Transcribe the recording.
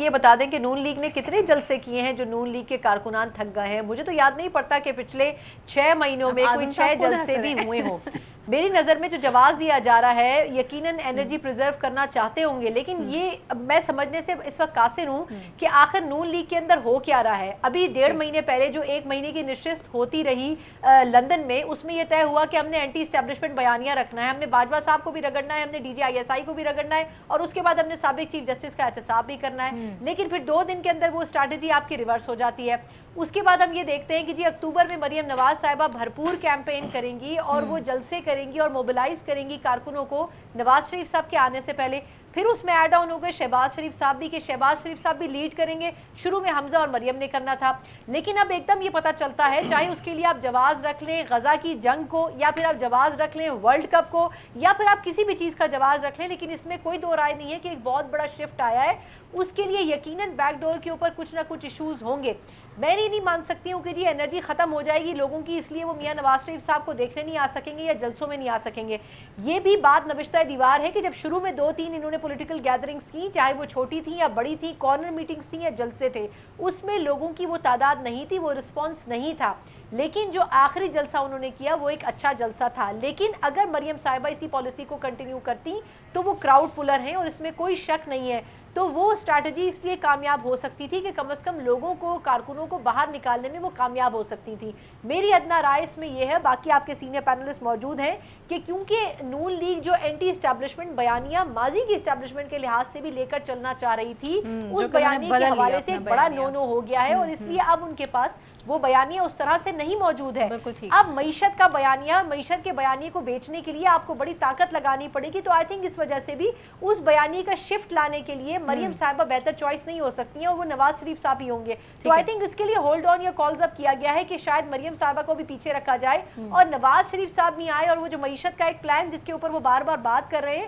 یہ بتا دیں کہ نون لیگ نے کتنے جلسے کیے ہیں جو نون لیگ کے کارکنان تھک گئے ہیں؟ مجھے تو یاد نہیں پڑتا کہ پچھلے 6 مہینوں میں کوئی 6 جلسے بھی ہوئے ہوں۔ میری نظر میں جو جواز دیا جا رہا ہے یقیناً انرجی پریزرو کرنا چاہتے ہوں گے، لیکن یہ میں سمجھنے سے اس وقت قاصر ہوں کہ آخر نون لیگ کے اندر ہو کیا رہا ہے۔ ابھی 1.5 مہینے پہلے جو 1 مہینے کی نشست ہوتی رہی لندن میں، اس میں یہ طے ہوا کہ ہم نے اینٹی اسٹیبلشمنٹ بیانیہ رکھنا ہے، ہم نے باجوہ صاحب کو بھی رگڑنا ہے، ہم نے D G I S I کو بھی رگڑنا ہے، اور اس کے بعد ہم نے سابق چیف جسٹس کا احتساب بھی کرنا ہے۔ لیکن پھر 2 دن کے اندر وہ اسٹریٹجی آپ کی ریورس ہو جاتی ہے۔ اس کے بعد ہم یہ دیکھتے ہیں کہ جی اکتوبر میں مریم نواز صاحبہ بھرپور کیمپین کریں گی اور وہ جلسے کریں گی اور موبلائز کریں گی کارکنوں کو نواز شریف صاحب کے آنے سے پہلے۔ پھر اس میں ایڈ آن ہو گئے شہباز شریف صاحب بھی، کہ شہباز شریف صاحب بھی لیڈ کریں گے۔ شروع میں حمزہ اور مریم نے کرنا تھا، لیکن اب ایک دم یہ پتہ چلتا ہے چاہے اس کے لیے آپ جواز رکھ لیں غزہ کی جنگ کو، یا پھر آپ جواز رکھ لیں ورلڈ کپ کو، یا پھر آپ کسی بھی چیز کا جواز رکھ لیں، لیکن اس میں کوئی دو رائے نہیں ہے کہ ایک بہت بڑا شفٹ آیا ہے۔ اس کے لیے یقیناً بیک ڈور کے اوپر کچھ نہ کچھ ایشوز ہوں گے۔ میں نہیں مان سکتی ہوں کہ جی انرجی ختم ہو جائے گی لوگوں کی اس لیے وہ میاں نواز شریف صاحب کو دیکھنے نہیں آ سکیں گے یا جلسوں میں نہیں آ سکیں گے۔ یہ بھی بات نوشتہ دیوار ہے کہ جب شروع میں 2-3 انہوں نے پولیٹیکل گیدرنگز کی، چاہے وہ چھوٹی تھیں یا بڑی تھیں، کارنر میٹنگز تھیں یا جلسے تھے، اس میں لوگوں کی وہ تعداد نہیں تھی، وہ رسپانس نہیں تھا۔ لیکن جو آخری جلسہ انہوں نے کیا وہ ایک اچھا جلسہ تھا۔ لیکن اگر مریم صاحبہ اسی پالیسی کو کنٹینیو کرتی تو وہ کراؤڈ پلر ہیں اور اس میں کوئی شک نہیں ہے، تو وہ اسٹریٹجی اس لیے کامیاب ہو سکتی تھی کہ کم از کم لوگوں کو کارکنوں کو باہر نکالنے میں وہ کامیاب ہو سکتی تھی۔ میری ادنا رائے اس میں یہ ہے، باقی آپ کے سینئر پینلسٹ موجود ہیں، کہ کیونکہ نون لیگ جو اینٹی اسٹیبلشمنٹ بیانیہ ماضی کی اسٹیبلشمنٹ کے لحاظ سے بھی لے کر چلنا چاہ رہی تھی، اس بیانیے کے حوالے سے بڑا نو ہو گیا ہے، اور اس لیے اب ان کے پاس وہ بیانیہ اس طرح سے نہیں موجود ہے۔ اب معیشت کا بیانیہ، معیشت کے بیانیے کو بیچنے کے لیے آپ کو بڑی طاقت لگانی پڑے گی، تو آئی تھنک اس وجہ سے بھی اس بیانیے کا شفٹ لانے کے لیے مریم صاحبہ بہتر چوائس نہیں ہو سکتی ہیں، اور وہ نواز شریف صاحب ہی ہوں گے۔ تو آئی تھنک اس کے لیے ہولڈ آن یا کالز اپ کیا گیا ہے کہ شاید مریم صاحبہ کو بھی پیچھے رکھا جائے اور نواز شریف صاحب نہیں آئے، اور وہ جو معیشت کا ایک پلان جس کے اوپر وہ بار بار بات کر رہے ہیں